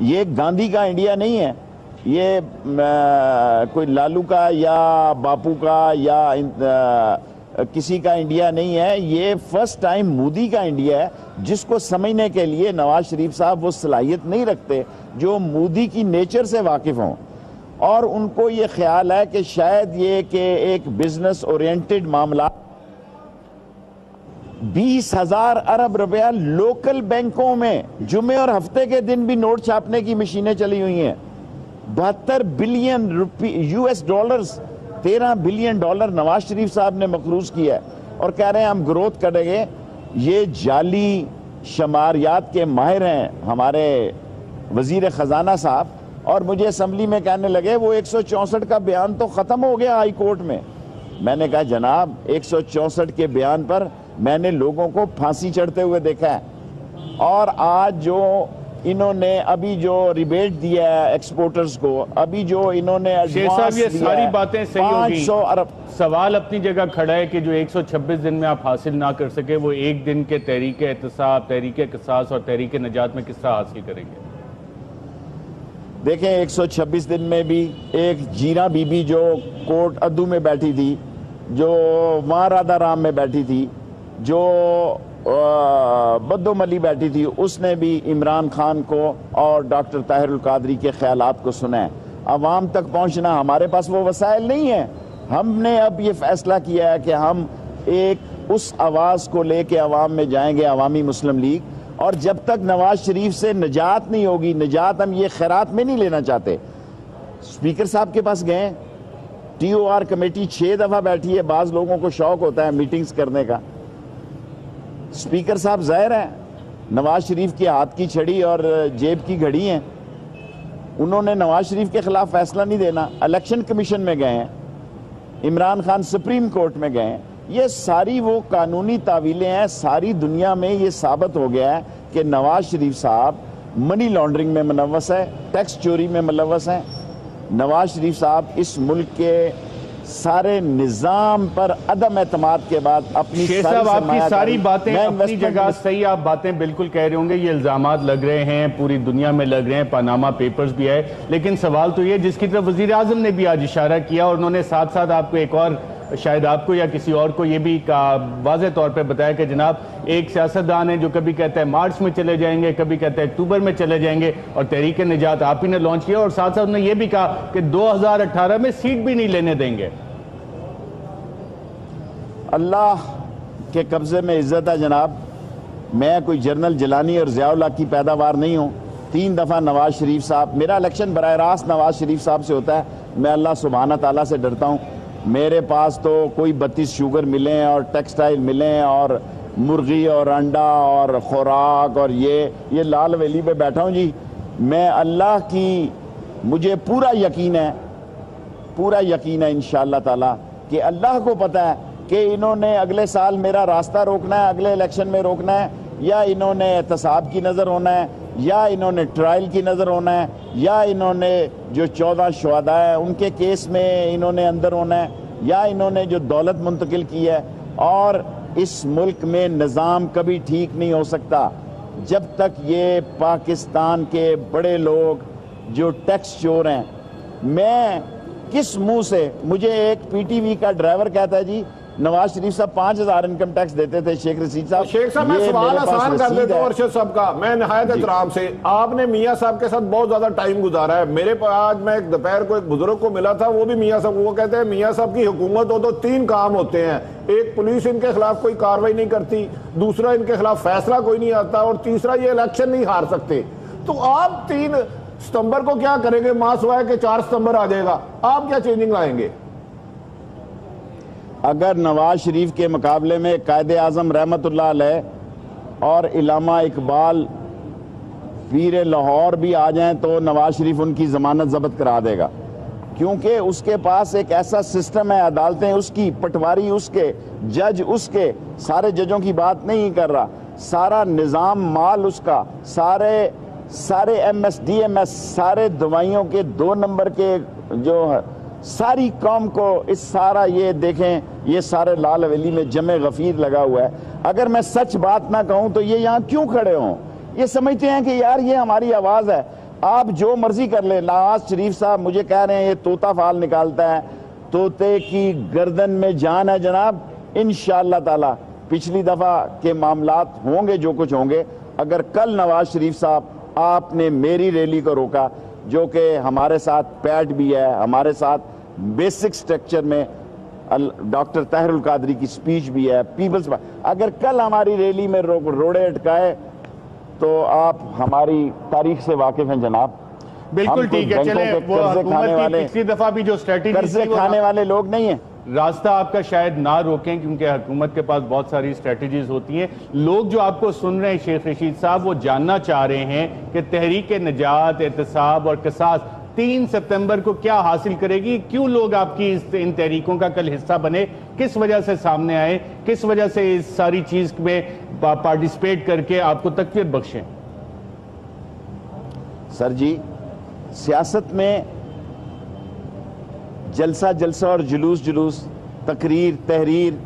ये गांधी का इंडिया नहीं है, ये कोई लालू का या बापू का या किसी का इंडिया नहीं है। ये फर्स्ट टाइम मोदी का इंडिया है, जिसको समझने के लिए नवाज शरीफ साहब वो सलाहियत नहीं रखते जो मोदी की नेचर से वाकिफ हों, और उनको ये ख्याल है कि शायद ये कि एक बिजनेस ओरिएंटेड मामला 20,000 अरब रुपया लोकल बैंकों में जुमे और हफ्ते के दिन भी नोट छापने की मशीनें चली हुई हैं। 72 billion US dollars, 13 billion dollar Nawaz Sharif साहब ने मखरूज किया है और कह रहे हैं हम ग्रोथ करेंगे। ये जाली शमारियात के माहिर हैं हमारे वजीर खजाना साहब, और मुझे असम्बली में कहने लगे वो 164 का बयान तो खत्म हो गया हाई कोर्ट में। मैंने कहा जनाब 164 के बयान पर मैंने लोगों को फांसी चढ़ते हुए देखा है, और आज जो इन्होंने अभी जो रिबेट दिया है एक्सपोर्टर्स को, अभी जो इन्होंने एडवांस ये सारी बातें सही होंगी। 500 अरब। सवाल अपनी जगह खड़ा है कि जो 126 दिन में आप हासिल ना कर सके वो एक दिन के तहरीक एहतसाब, तहरीक क़िसास और तहरीक नजात में किस तरह हासिल करेंगे? देखें 126 दिन में भी एक जीरा बीबी जो कोर्ट अद्दू में बैठी थी, जो वहाँ राधा राम में बैठी थी, जो बद्दो मली बैठी थी, उसने भी इमरान खान को और डॉक्टर ताहिरुल कादरी के ख्यालात को सुना है। अवाम तक पहुंचना, हमारे पास वो वसाइल नहीं है। हमने अब ये फैसला किया है कि हम एक उस आवाज़ को लेके अवाम में जाएंगे, अवामी मुस्लिम लीग, और जब तक नवाज शरीफ से निजात नहीं होगी, निजात हम ये खैरात में नहीं लेना चाहते। स्पीकर साहब के पास गए, TOR कमेटी 6 दफ़ा बैठी है, बाज़ लोगों को शौक होता है मीटिंग्स करने का। स्पीकर साहब ज़ाहिर है नवाज शरीफ के हाथ की छड़ी और जेब की घड़ी हैं, उन्होंने नवाज शरीफ के खिलाफ फैसला नहीं देना। इलेक्शन कमीशन में गए हैं, इमरान खान सुप्रीम कोर्ट में गए हैं। ये सारी वो कानूनी तावीलें हैं। सारी दुनिया में ये साबित हो गया है कि नवाज शरीफ साहब मनी लॉन्ड्रिंग में मुलव्वस है, टैक्स चोरी में मुलव्वस है। नवाज शरीफ साहब इस मुल्क के सारे निजाम पर अदम एतमाद के बाद अपनी आपकी सारी बातें अपनी जगह सही, आप बातें बिल्कुल कह रहे होंगे। ये इल्जामात लग रहे हैं, पूरी दुनिया में लग रहे हैं, पनामा पेपर्स भी है, लेकिन सवाल तो ये जिसकी तरफ वजीर आजम ने भी आज इशारा किया, और उन्होंने साथ साथ आपको एक और, शायद आपको या किसी और को ये भी वाज़े तौर पे बताया कि जनाब एक सियासतदान है जो कभी कहता है मार्च में चले जाएंगे, कभी कहता है अक्टूबर में चले जाएंगे, और तहरीक निजात आप ही ने लॉन्च किया, और साथ साथ उन्होंने ये भी कहा कि 2018 में सीट भी नहीं लेने देंगे। अल्लाह के कब्जे में इज्जत है जनाब। मैं कोई जनरल जिलानी और ज़ियाउल हक की पैदावार नहीं हूँ। 3 दफ़ा नवाज शरीफ साहब, मेरा इलेक्शन बराह रास्त नवाज शरीफ साहब से होता है। मैं अल्लाह सुब्हाना ताला से डरता हूँ। मेरे पास तो कोई 32 शुगर मिले हैं और टेक्सटाइल मिले हैं और मुर्गी और अंडा और खुराक, और ये लाल वैली पे बैठा हूँ जी। मैं अल्लाह की, मुझे पूरा यकीन है इंशाअल्लाह ताला कि अल्लाह को पता है कि इन्होंने अगले साल मेरा रास्ता रोकना है, अगले इलेक्शन में रोकना है, या इन्होंने एहतसाब की नज़र होना है, या इन्होंने ट्रायल की नज़र होना है, या इन्होंने जो 14 शुहदा है उनके केस में इन्होंने अंदर होना है, या इन्होंने जो दौलत मुंतकिल की है। और इस मुल्क में निज़ाम कभी ठीक नहीं हो सकता जब तक ये पाकिस्तान के बड़े लोग जो टैक्स चोर हैं। मैं किस मुंह से, मुझे एक PTV का ड्राइवर कहता है जी नवाज शरीफ साहब 5,000 इनकम टैक्स देते थे शेख रशीद साहब। शेख साहब मैं सवाल आसान कर देता हूं अरशद साहब का, मैं निहायत एहतराम से, आपने मियां साहब के साथ बहुत ज्यादा टाइम गुजारा है। मेरे पास आज मैं दोपहर को एक बुजुर्ग को मिला था, वो भी मियां साहब, वो कहते हैं मियां साहब की हुकूमत हो तो 3 काम होते हैं, एक पुलिस इनके खिलाफ कोई कार्रवाई नहीं करती, दूसरा इनके खिलाफ फैसला कोई नहीं आता, और तीसरा ये इलेक्शन नहीं हार सकते। तो आप 3 सितंबर को क्या करेंगे? मां सुबह के 4 सितंबर आ जाएगा, आप क्या चेंजिंग लाएंगे? अगर नवाज शरीफ के मुकाबले में कायदे आज़म रहमतुल्लाह अलैह और इलामा इकबाल पीर लाहौर भी आ जाएं तो नवाज शरीफ उनकी जमानत जब्त करा देगा, क्योंकि उसके पास एक ऐसा सिस्टम है, अदालतें उसकी, पटवारी उसके, जज उसके, सारे जजों की बात नहीं कर रहा, सारा निज़ाम माल उसका, सारे MS DMS, सारे दवाइयों के 2 नंबर के जो है, सारी कौम को इस सारा, ये देखें ये सारे लाल हवेली में जमे गफीर लगा हुआ है। अगर मैं सच बात ना कहूं तो ये यहाँ क्यों खड़े हों? ये समझते हैं कि यार ये हमारी आवाज़ है। आप जो मर्जी कर ले। नवाज शरीफ साहब मुझे कह रहे हैं ये तोता फाल निकालता है, तोते की गर्दन में जान है जनाब। इंशाअल्लाह ताला पिछली दफा के मामलात होंगे जो कुछ होंगे। अगर कल नवाज शरीफ साहब आपने मेरी रैली को रोका, जो कि हमारे साथ पैट भी है, हमारे साथ बेसिक स्ट्रक्चर में डॉक्टर ताहिरुल कादरी की स्पीच भी है, पीपल्स, अगर कल हमारी रैली में रोड़े अटकाए तो आप हमारी तारीख से वाकिफ हैं जनाब। बिल्कुल ठीक है। चले, वो पिछली दफा भी जो स्ट्रेटेजी कर्जे खाने वाले लोग नहीं है। रास्ता आपका शायद ना रोकें, क्योंकि हुकूमत के पास बहुत सारी स्ट्रेटजीज होती हैं। लोग जो आपको सुन रहे हैं शेख रशीद साहब, वो जानना चाह रहे हैं कि तहरीक निजात, एहतसाब और कसास 3 सितंबर को क्या हासिल करेगी? क्यों लोग आपकी इन तहरीकों का कल हिस्सा बने? किस वजह से सामने आए? किस वजह से इस सारी चीज में पार्टिसिपेट करके आपको तकवीर बख्शें? सर जी, सियासत में जलसा जलसा और जुलूस जुलूस, तकरीर तहरीर